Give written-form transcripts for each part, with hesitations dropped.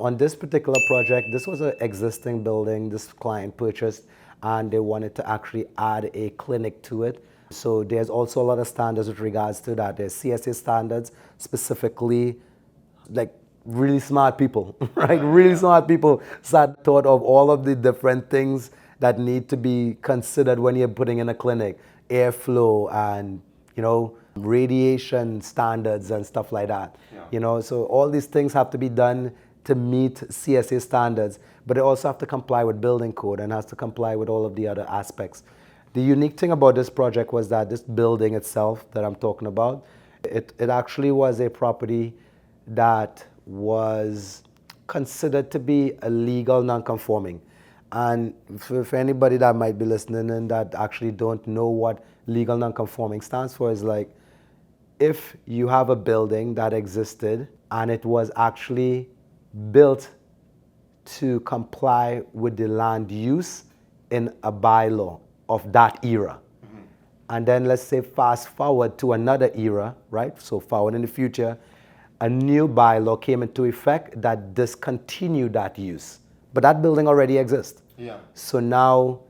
on this particular project, this was an existing building this client purchased, and they wanted to actually add a clinic to it. So there's also a lot of standards with regards to that. There's CSA standards, specifically like really smart people, right? Really smart people sat thought of all of the different things that need to be considered when you're putting in a clinic, airflow and radiation standards and stuff like that. So all these things have to be done to meet CSA standards, but they also have to comply with building code and has to comply with all of the other aspects. The unique thing about this project was that this building itself that I'm talking about, it actually was a property that was considered to be a legal non-conforming. And for anybody that might be listening and that actually don't know what legal non-conforming stands for, is like if you have a building that existed and it was actually built to comply with the land use in a bylaw of that era. And then let's say fast forward to another era, right? So forward in the future, a new bylaw came into effect that discontinued that use. But that building already exists. So now,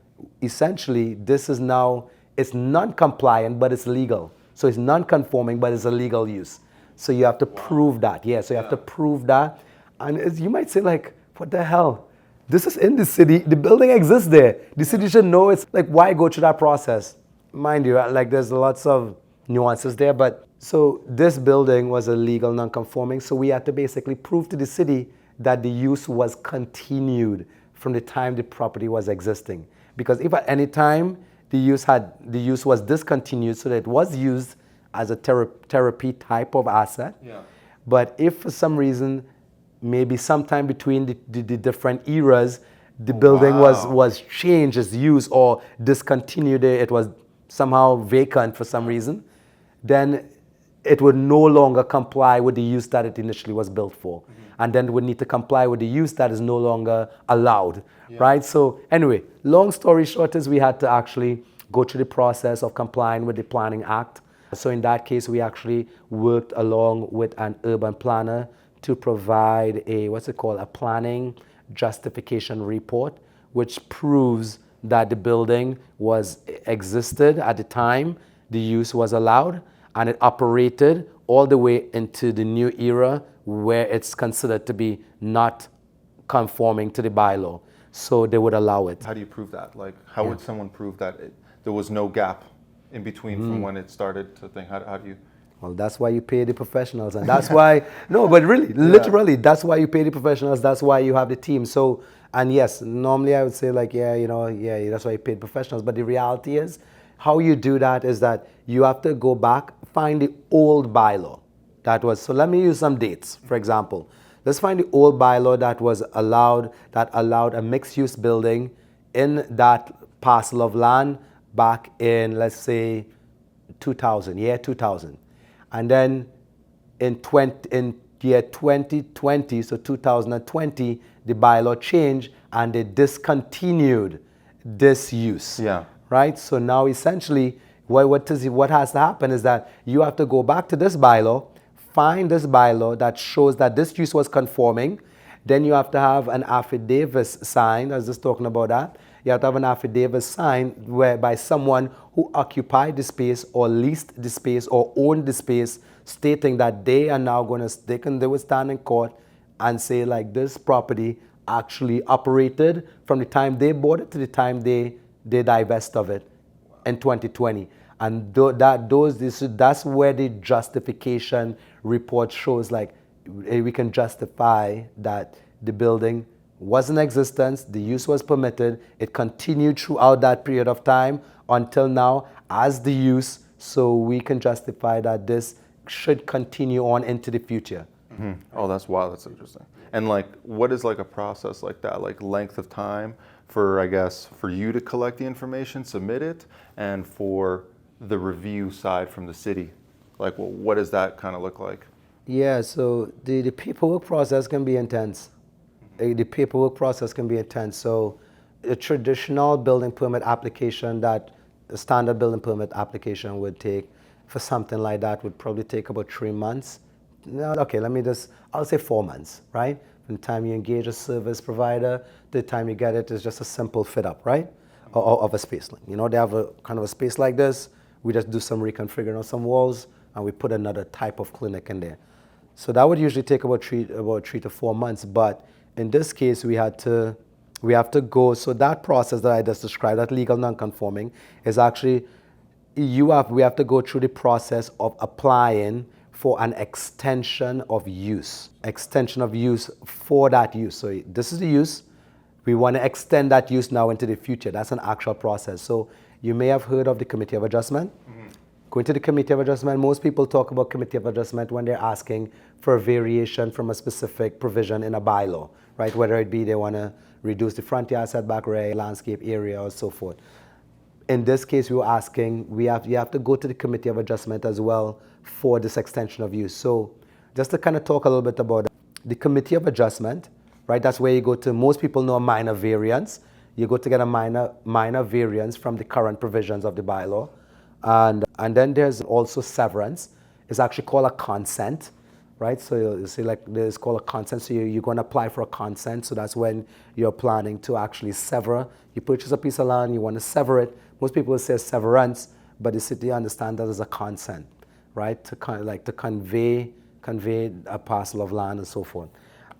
essentially, this is now, it's non-compliant, but it's legal. So it's non-conforming, but it's a legal use. So you have to prove that. So you have to prove that. And you might say, like, what the hell? This is in the city. The building exists there. The city should know. It's like, why go through that process? Mind you, like, there's lots of nuances there. But so this building was a legal non-conforming. So we had to basically prove to the city that the use was continued from the time the property was existing. Because if at any time the use was discontinued, so that it was used as a therapy type of asset. But if for some reason, maybe sometime between the different eras, the building was changed its use or discontinued, it was somehow vacant for some reason, then it would no longer comply with the use that it initially was built for. And then would need to comply with the use that is no longer allowed, right? So anyway, long story short is we had to actually go through the process of complying with the Planning Act. So in that case, we actually worked along with an urban planner to provide a planning justification report, which proves that the building existed at the time the use was allowed, and it operated all the way into the new era where it's considered to be not conforming to the bylaw. So they would allow it. How do you prove that? Like, how would someone prove that there was no gap in between from when it started to think? How do you? Well, that's why you pay the professionals, and that's why, no, but really, literally, that's why you pay the professionals, that's why you have the team. So, and yes, normally I would say like, that's why you pay the professionals, but the reality is, how you do that is that you have to go back, find the old bylaw that was, so let me use some dates, for example. Let's find the old bylaw that allowed a mixed-use building in that parcel of land back in, let's say, 2000. And then in year 2020, so 2020, the bylaw changed and they discontinued this use. Right? So now essentially what has to happen is that you have to go back to this bylaw, find this bylaw that shows that this use was conforming. Then you have to have an affidavit signed. I was just talking about that. You have to have an affidavit signed by someone who occupied the space or leased the space or owned the space, stating that they are now they would stand in court and say like this property actually operated from the time they bought it to the time they divest of it in 2020. And that's where the justification report shows like we can justify that the building was in existence, the use was permitted, it continued throughout that period of time until now as the use, so we can justify that this should continue on into the future. Oh, that's wild, that's interesting. And like, what is like a process like that, like length of time for, I guess, for you to collect the information, submit it, and for the review side from the city? Like, well, what does that kind of look like? Yeah, so the paperwork process can be intense. The paperwork process can be intense. So a traditional building permit application that a standard building permit application would take for something like that would probably take about 3 months. No, okay, I'll say 4 months, right? From the time you engage a service provider, to the time you get it, it's just a simple fit up, right? Of a space. You know, they have a kind of a space like this. We just do some reconfiguring on some walls, and we put another type of clinic in there. So that would usually take about three to 4 months. But in this case, we have to go. So that process that I just described, that legal non-conforming, is actually we have to go through the process of applying for an extension of use for that use. So this is the use. We want to extend that use now into the future. That's an actual process. So you may have heard of the Committee of Adjustment. Mm-hmm. Going to the Committee of Adjustment, most people talk about Committee of Adjustment when they're asking for a variation from a specific provision in a bylaw, right? Whether it be they want to reduce the front yard setback rate, landscape area, or so forth. In this case, we were asking, you have to go to the Committee of Adjustment as well for this extension of use. So just to kind of talk a little bit about the Committee of Adjustment, right? That's where you go to, most people know a minor variance. You go to get a minor variance from the current provisions of the bylaw. And then there's also severance. It's actually called a consent, right? So you see, like, it's called a consent. So you're going to apply for a consent. So that's when you're planning to actually sever. You purchase a piece of land, you want to sever it. Most people will say severance, but the city understand that as a consent, right? To kind of like to convey a parcel of land and so forth.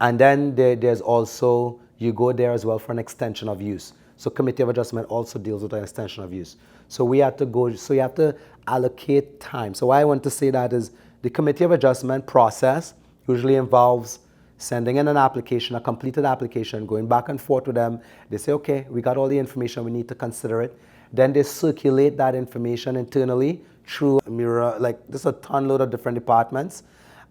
And then there's also, you go there as well for an extension of use. So Committee of Adjustment also deals with an extension of use. So we have to go, so you have to allocate time. So why I want to say that is the Committee of Adjustment process usually involves sending in an application, a completed application, going back and forth with them. They say, okay, we got all the information, we need to consider it. Then they circulate that information internally through a mirror, like there's a ton load of different departments.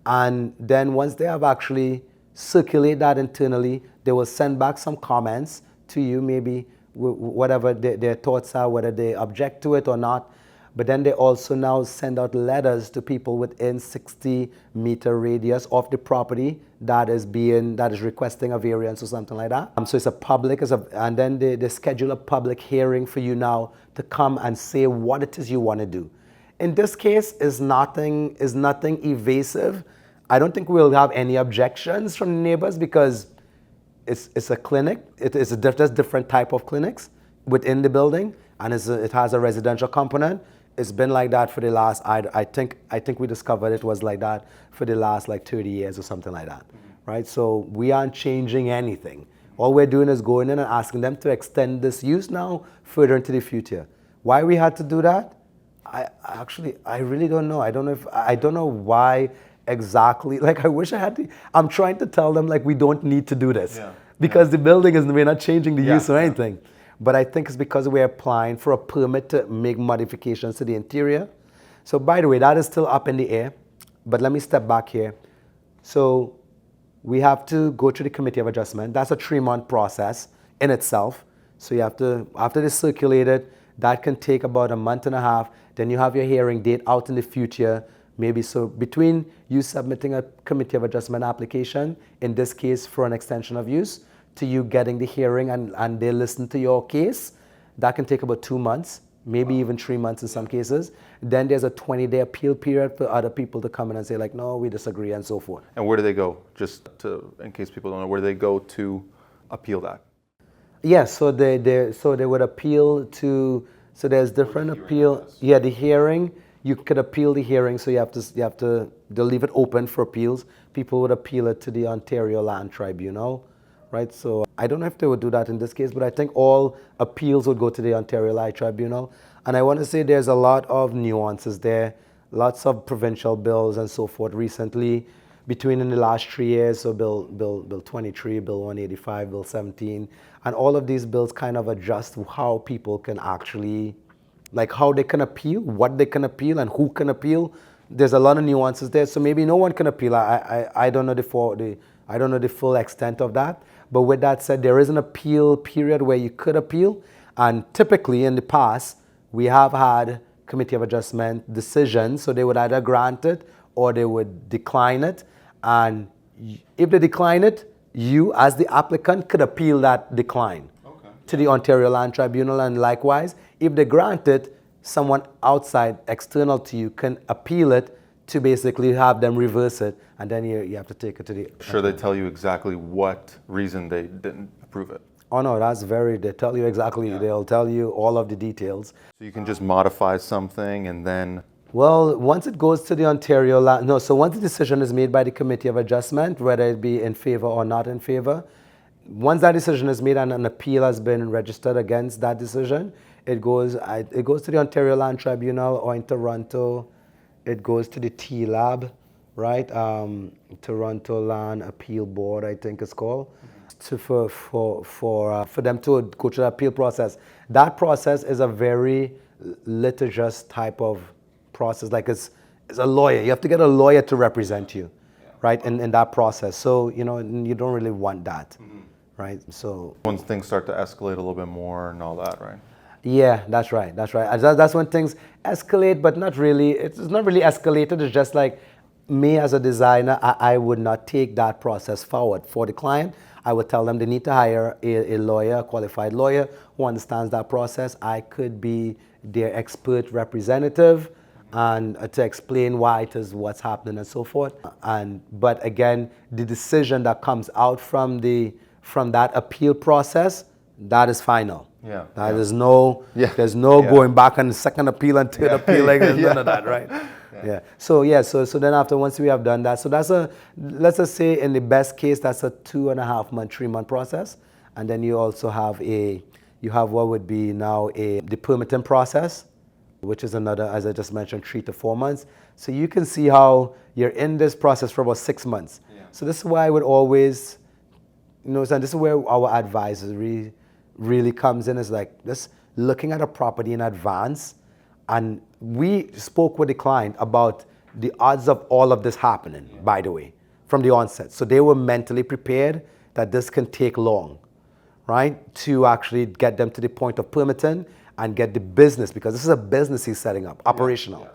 And then once they have actually circulate that internally, they will send back some comments to you, maybe whatever their thoughts are, whether they object to it or not. But then they also now send out letters to people within 60-meter radius of the property that is requesting a variance or something like that. So it's a public, and then they schedule a public hearing for you now to come and say what it is you want to do. In this case, is nothing evasive. I don't think we'll have any objections from the neighbors because it's a clinic. There's different type of clinics within the building, and it has a residential component. It's been like that for the last, I think we discovered it was like that for the last like 30 years or something like that, right? So we aren't changing anything. All we're doing is going in and asking them to extend this use now further into the future. Why we had to do that? I really don't know. I don't know why exactly. Like, I wish I had to. I'm trying to tell them, like, we don't need to do this because the building we're not changing the use or anything. But I think it's because we're applying for a permit to make modifications to the interior. So by the way, that is still up in the air. But let me step back here. So we have to go to the Committee of Adjustment. That's a 3-month process in itself. So you have to, after they circulate it, that can take about a month and a half. Then you have your hearing date out in the future. Maybe so between you submitting a Committee of Adjustment application, in this case for an extension of use, to you getting the hearing and they listen to your case, that can take about 2 months, maybe even 3 months in some cases. Then there's a 20-day appeal period for other people to come in and say, like, no, we disagree, and so forth. And where do they go? Just in case people don't know, where do they go to appeal that? Yes, so they would appeal to, so there's different appeal. Yeah, the hearing, you could appeal the hearing, so they'll leave it open for appeals. People would appeal it to the Ontario Land Tribunal. Right, so I don't know if they would do that in this case, but I think all appeals would go to the Ontario Land Tribunal. And I want to say there's a lot of nuances there, lots of provincial bills and so forth recently, in the last 3 years, so Bill 23, Bill 185, Bill 17, and all of these bills kind of adjust how people can actually, like how they can appeal, what they can appeal, and who can appeal. There's a lot of nuances there, so maybe no one can appeal. I don't know the full extent of that. But with that said, there is an appeal period where you could appeal. And typically in the past, we have had Committee of Adjustment decisions. So they would either grant it or they would decline it. And if they decline it, you as the applicant could appeal that decline to the Ontario Land Tribunal. And likewise, if they grant it, someone outside, external to you, can appeal it to basically have them reverse it, and then you have to take it to the... Sure, they tell you exactly what reason they didn't approve it. Oh no, they tell you exactly, they'll tell you all of the details. So you can just modify something and then... Well, once it goes to the Ontario land, no, so once the decision is made by the Committee of Adjustment, whether it be in favor or not in favor, once that decision is made and an appeal has been registered against that decision, it goes to the Ontario Land Tribunal, or in Toronto, it goes to the T-Lab, right? Toronto Land Appeal Board, I think it's called, for them to go through the appeal process. That process is a very litigious type of process. Like it's a lawyer. You have to get a lawyer to represent you, right? In that process. So you don't really want that, right? So once things start to escalate a little bit more and all that, right? Yeah, that's right. That's when things escalate, but not really. It's not really escalated. It's just like me as a designer, I would not take that process forward for the client. I would tell them they need to hire a lawyer, a qualified lawyer who understands that process. I could be their expert representative and to explain why it is what's happening and so forth. But again, the decision that comes out from that appeal process, that is final. Yeah. There's no going back on the second appeal and third appeal, like there's none of that, right? So then after, once we have done that, so let's just say in the best case, that's a 2.5 month, 3 month process. And then you also have what would be now the permitting process, which is another, as I just mentioned, 3 to 4 months. So you can see how you're in this process for about 6 months. So this is why I would always, and this is where our advisory really comes in, is like just looking at a property in advance. And we spoke with the client about the odds of all of this happening, by the way, from the onset. So they were mentally prepared that this can take long, right? To actually get them to the point of permitting and get the business, because this is a business he's setting up, operational,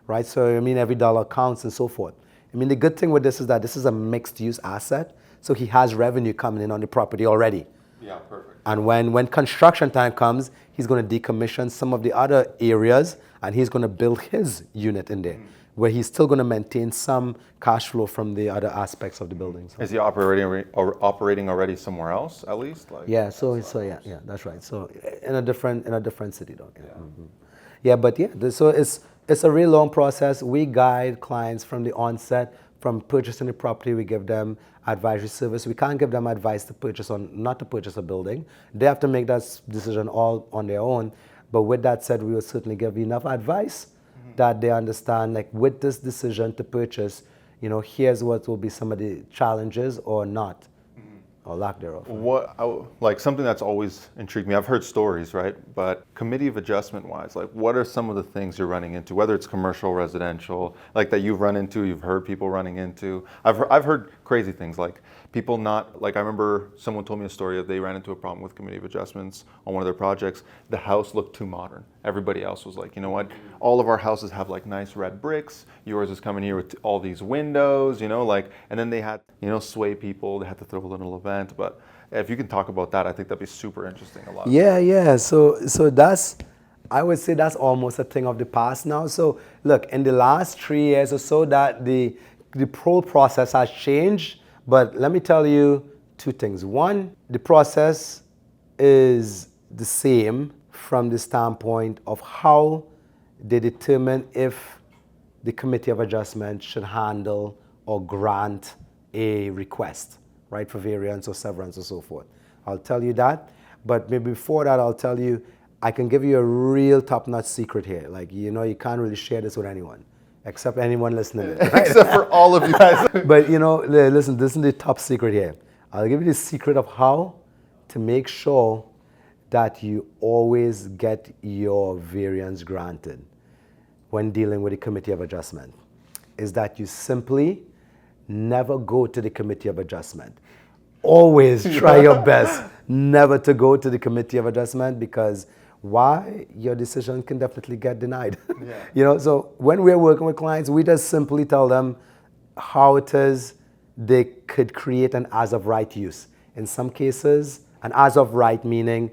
right? So, every dollar counts and so forth. The good thing with this is that this is a mixed use asset. So he has revenue coming in on the property already. Yeah, perfect. And when construction time comes, he's going to decommission some of the other areas and he's going to build his unit in there, where he's still going to maintain some cash flow from the other aspects of the building. So. Is he operating already somewhere else, at least? That's right. So in a different city, though. So it's a real long process. We guide clients from the onset. From purchasing the property, we give them advisory service. We can't give them advice to purchase or not to purchase a building. They have to make that decision all on their own. But with that said, we will certainly give enough advice that they understand, like with this decision to purchase, here's what will be some of the challenges or not, or lack thereof. Like something that's always intrigued me, I've heard stories, right? But committee of adjustment wise, like what are some of the things you're running into, whether it's commercial, residential, like that you've run into, you've heard people running into? I've heard crazy things, like people not, like I remember someone told me a story of they ran into a problem with committee of adjustments on one of their projects. The house looked too modern. Everybody else was like, you know what? All of our houses have like nice red bricks. Yours is coming here with all these windows, and then they had, sway people. They had to throw a little event. But if you can talk about that, I think that'd be super interesting. A lot. Yeah. So that's, I would say that's almost a thing of the past now. So look, in the last 3 years or so, that the whole process has changed. But let me tell you 2 things. One, the process is the same from the standpoint of how they determine if the Committee of Adjustment should handle or grant a request, right, for variance or severance or so forth. I'll tell you that. But maybe before that, I'll tell you, I can give you a real top-notch secret here. Like, you can't really share this with anyone, except anyone listening. Right? Except for all of you guys. But, listen, this is the top secret here. I'll give you the secret of how to make sure that you always get your variance granted when dealing with the Committee of Adjustment, is that you simply never go to the Committee of Adjustment. Always try your best never to go to the Committee of Adjustment, because why? Your decision can definitely get denied. So when we're working with clients, we just simply tell them how it is they could create an as-of-right use. In some cases, an as-of-right meaning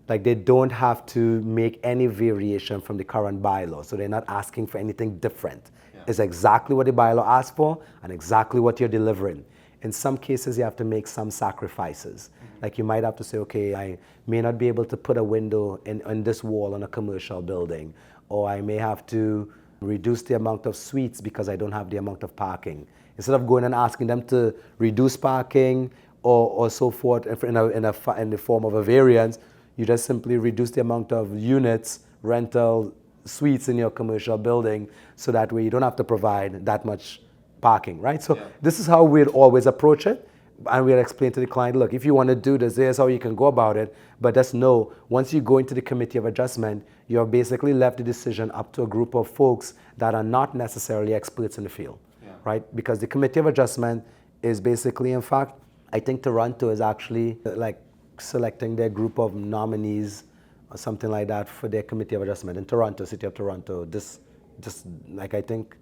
like they don't have to make any variation from the current bylaw. So they're not asking for anything different. It's exactly what the bylaw asks for and exactly what you're delivering. In some cases, you have to make some sacrifices. Like you might have to say, okay, I may not be able to put a window in this wall on a commercial building, or I may have to reduce the amount of suites because I don't have the amount of parking. Instead of going and asking them to reduce parking or so forth in the form of a variance, you just simply reduce the amount of units, rental suites in your commercial building, so that way you don't have to provide that much parking, right? So this is how we'd always approach it. And we'll explain to the client, look, if you want to do this, here's how you can go about it. But just know, once you go into the committee of adjustment, you're basically left the decision up to a group of folks that are not necessarily experts in the field, right? Because the committee of adjustment is basically, in fact, I think Toronto is actually like selecting their group of nominees or something like that for their committee of adjustment in Toronto, City of Toronto. This just like I think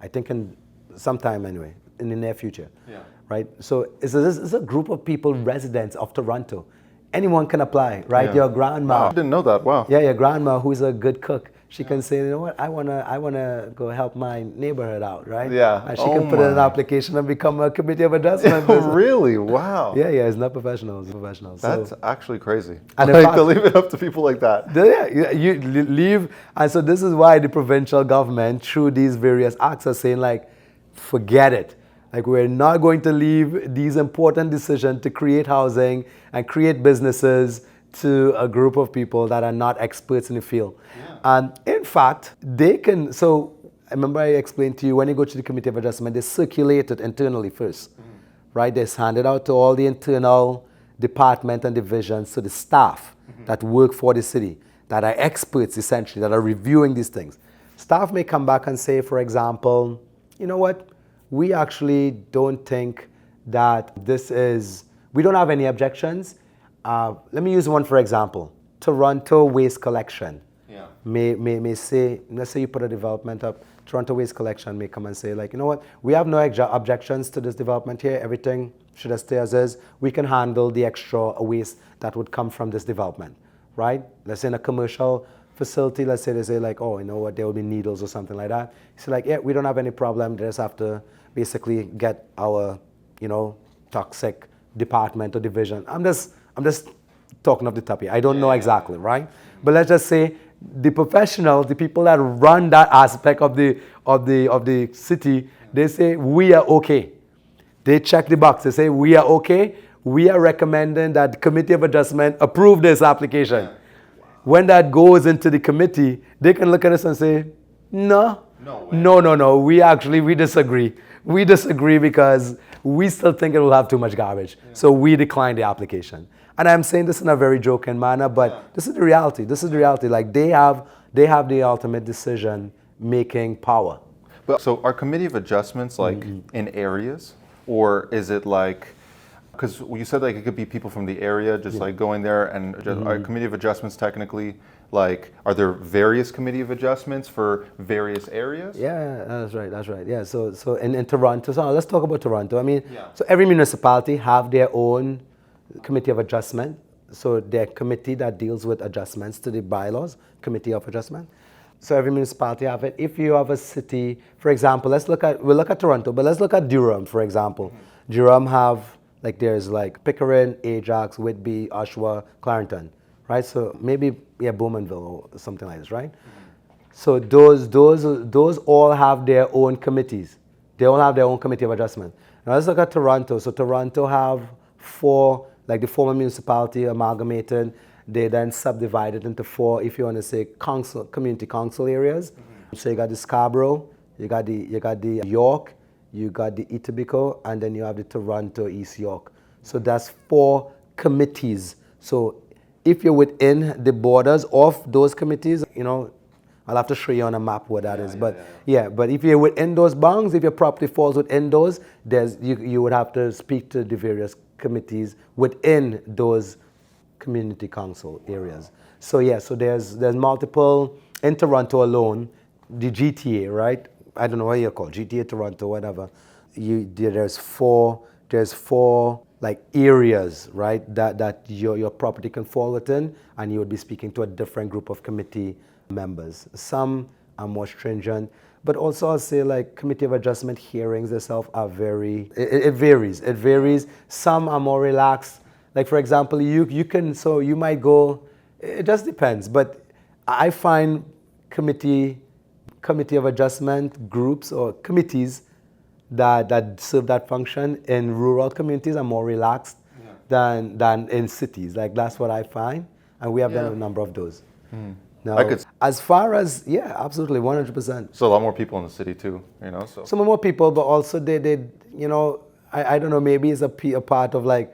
in sometime anyway, in the near future. Right? So it's a group of people, residents of Toronto. Anyone can apply, right? Your grandma. Wow, I didn't know that. Wow. Yeah, your grandma who's a good cook. She can say, you know what, I wanna go help my neighborhood out, right? Yeah. And she can put in an application and become a committee of adjustment. Really? Wow. Yeah, it's not professionals. Professionals. That's actually crazy. And like to leave it up to people like that. Yeah, you leave, and so this is why the provincial government, through these various acts, are saying like, forget it. Like, we're not going to leave these important decisions to create housing and create businesses to a group of people that are not experts in the field. And in fact, they can, so I remember I explained to you, when you go to the committee of adjustment, they circulate it internally first, right? They hand it out to all the internal department and divisions, to the staff that work for the city, that are experts essentially, that are reviewing these things. Staff may come back and say, for example, you know what? We actually don't think that this is, we don't have any objections. Let me use one for example. Toronto waste collection may say, let's say you put a development up, Toronto waste collection may come and say like, you know what, we have no objections to this development here, everything should stay as is. We can handle the extra waste that would come from this development, right? Let's say in a commercial facility, let's say they say like, oh, you know what, there will be needles or something like that. So like, yeah, we don't have any problem. They just have to basically get our, toxic department or division. I'm just talking off the top here. I don't know exactly, right? But let's just say the professionals, the people that run that aspect of the city, they say we are okay. They check the box. They say we are okay. We are recommending that the committee of adjustment approve this application. When that goes into the committee, they can look at us and say, no, we disagree. We disagree because we still think it will have too much garbage. So we decline the application. And I'm saying this in a very joking manner, but this is the reality. This is the reality. Like they have the ultimate decision making power. But so are committee of adjustments like in areas, or is it like, because you said like it could be people from the area just like going there, and are committee of adjustments technically like, are there various committee of adjustments for various areas? Yeah, that's right. Yeah, so in Toronto, so let's talk about Toronto. I mean, so every municipality have their own committee of adjustment. So their committee that deals with adjustments to the bylaws, committee of adjustment. So every municipality have it. If you have a city, for example, we'll look at Toronto, but let's look at Durham, for example. Durham have, like there's like Pickering, Ajax, Whitby, Oshawa, Clarendon, right? So maybe, Bowmanville or something like this, right? So those all have their own committees. They all have their own committee of adjustment. Now let's look at Toronto. So Toronto have 4, like the former municipality amalgamated. They then subdivided into 4, if you want to say community council areas. So you got the Scarborough, you got the York, you got the Etobicoke, and then you have the Toronto East York. So that's 4 committees. So if you're within the borders of those committees, I'll have to show you on a map what that is. But if you're within those bounds, if your property falls within those, you would have to speak to the various committees within those community council areas. So there's multiple in Toronto alone, the GTA, right? I don't know what you call GTA Toronto, whatever. There's four like areas, right, that your property can fall within, and you would be speaking to a different group of committee members. Some are more stringent. But also I'll say like committee of adjustment hearings themselves are it varies. It varies. Some are more relaxed. Like for example, you can, so you might go, it just depends. But I find committee of adjustment groups or committees that serve that function in rural communities are more relaxed than in cities. Like that's what I find. And we have done a number of those. Now, as far as, yeah, absolutely, 100%. So a lot more people in the city too, you know. So some more people, but also they you know, I don't know, maybe it's a part of like,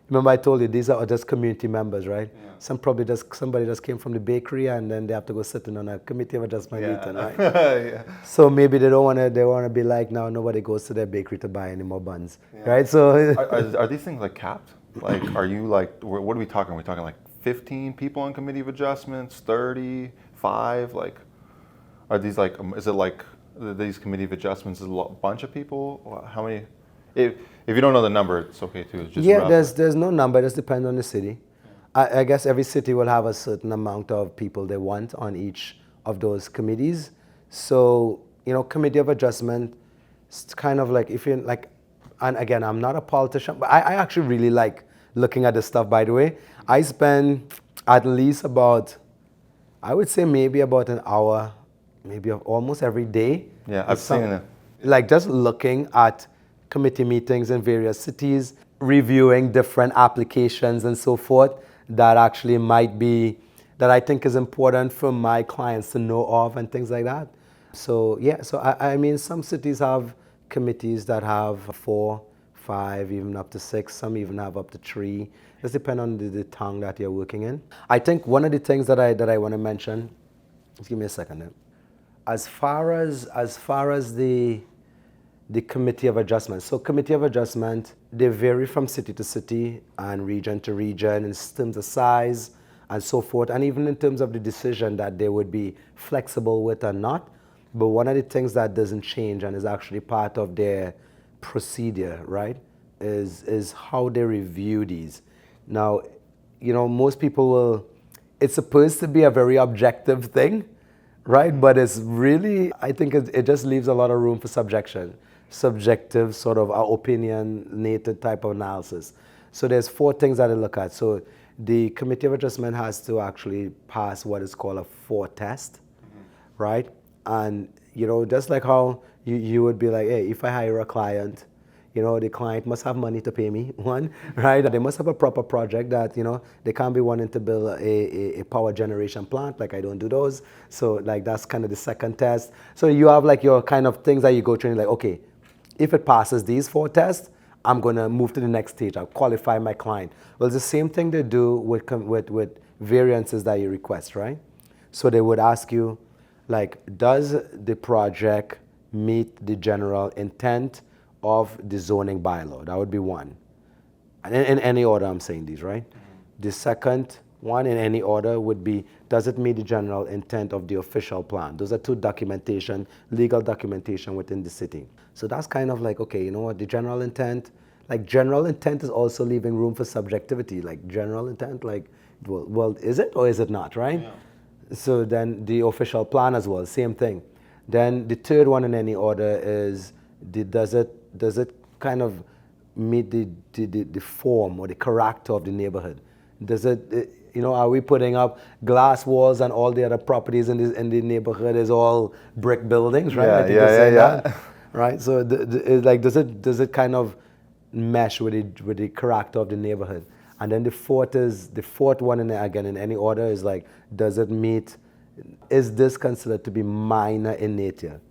remember I told you these are just community members, right? Yeah. Somebody just came from the bakery and then they have to go sit in on a committee of adjustment meeting, right? Yeah. So maybe they want to be like, now nobody goes to their bakery to buy any more buns, right? So are these things like capped? Like, are you like, what are we talking? Are we talking like 15 people on committee of adjustments, 30, 5? Like, are these like, is it like these committee of adjustments is a bunch of people? How many? If you don't know the number, it's okay too. It's just yeah, there's no number. It just depends on the city. I guess every city will have a certain amount of people they want on each of those committees. So, you know, committee of adjustment, it's kind of like if you're like, and again, I'm not a politician, but I actually really like looking at this stuff, by the way. I spend at least about, I would say maybe about an hour, maybe almost every day. Yeah, I've seen it. Like just looking at committee meetings in various cities, reviewing different applications and so forth that actually might be, that I think is important for my clients to know of and things like that. So yeah, so I mean, some cities have committees that have 4, 5, even up to 6. Some even have up to 3. Just depend on the town that you're working in. I think one of the things that I want to mention, just give me a second there. As far as the committee of adjustment. So committee of adjustment, they vary from city to city and region to region in terms of size and so forth, and even in terms of the decision that they would be flexible with or not. But one of the things that doesn't change and is actually part of their procedure, right, is how they review these. Now, you know, most people will, it's supposed to be a very objective thing, right? But it's really, I think it just leaves a lot of room for subjective sort of opinionated type of analysis. So there's 4 things that I look at. So the committee of adjustment has to actually pass what is called a 4 test, right? And, you know, just like how you would be like, hey, if I hire a client, you know, the client must have money to pay me, one, right? They must have a proper project that, you know, they can't be wanting to build a power generation plant, like I don't do those. So like that's kind of the second test. So you have like your kind of things that you go through and like, okay, if it passes these 4 tests, I'm gonna move to the next stage. I'll qualify my client. Well, it's the same thing they do with variances that you request, right? So they would ask you, like, does the project meet the general intent of the zoning bylaw? That would be one. And in any order, I'm saying these, right? The second one in any order would be, does it meet the general intent of the official plan? Those are 2 legal documentation within the city. So that's kind of like, okay, you know what, the general intent, like general intent is also leaving room for subjectivity. Like general intent, like, well, is it or is it not, right? Yeah. So then the official plan as well, same thing. Then the third one in any order is, does it kind of meet the form or the character of the neighborhood? Does it, you know, are we putting up glass walls and all the other properties in the neighborhood is all brick buildings, right? Yeah. Right. So like, does it kind of mesh with the character of the neighborhood? And then the fourth one in any order is like, does it meet? Is this considered to be minor in nature?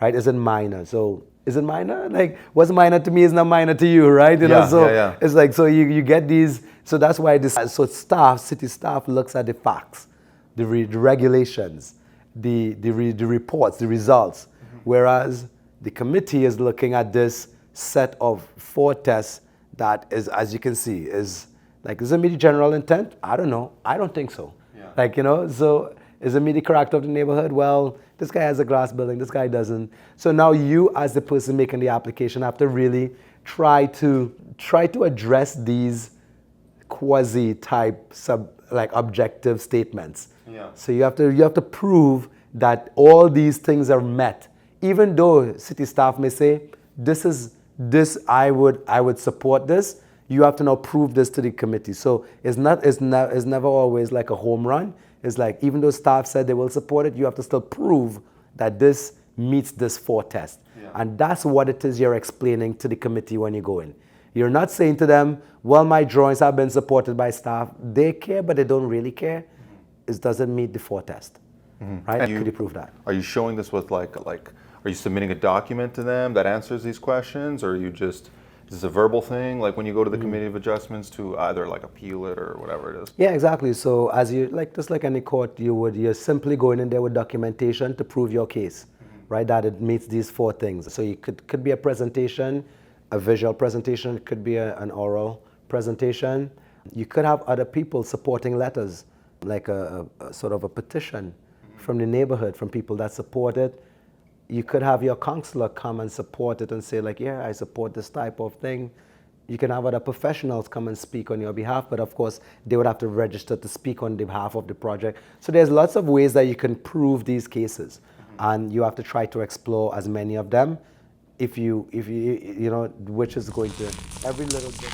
Right? Is it minor? So is it minor? Like, what's minor to me is not minor to you, right? You know, so it's like, so you get these, so that's why city staff looks at the facts, the regulations, the reports, the results, whereas the committee is looking at this set of 4 tests that is, as you can see, is like, is it meet the general intent? I don't know. I don't think so. Yeah. Like, you know, so is it meet the character of the neighborhood? Well, this guy has a glass building, this guy doesn't. So now you, as the person making the application, have to really try to address these quasi-type objective statements. Yeah. So you have to prove that all these things are met even though city staff may say, I would support this, you have to now prove this to the committee. So it's never always like a home run. It's like, even though staff said they will support it, you have to still prove that this meets this 4 test. Yeah. And that's what it is you're explaining to the committee when you go in. You're not saying to them, well, my drawings have been supported by staff. They care, but they don't really care. It doesn't meet the 4 test. Right? Could you prove that? Are you showing this with like, are you submitting a document to them that answers these questions, or are you just, is this a verbal thing? Like when you go to the committee of adjustments to either like appeal it or whatever it is? Yeah, exactly. So as you, like, just like any court, you're simply going in there with documentation to prove your case, right? That it meets these 4 things. So you could be a presentation, a visual presentation, it could be an oral presentation. You could have other people supporting letters, like a sort of a petition from the neighborhood, from people that support it. You could have your counselor come and support it and say, like, yeah, I support this type of thing. You can have other professionals come and speak on your behalf, but of course, they would have to register to speak on behalf of the project. So there's lots of ways that you can prove these cases, and you have to try to explore as many of them if you know, which is going to, every little bit.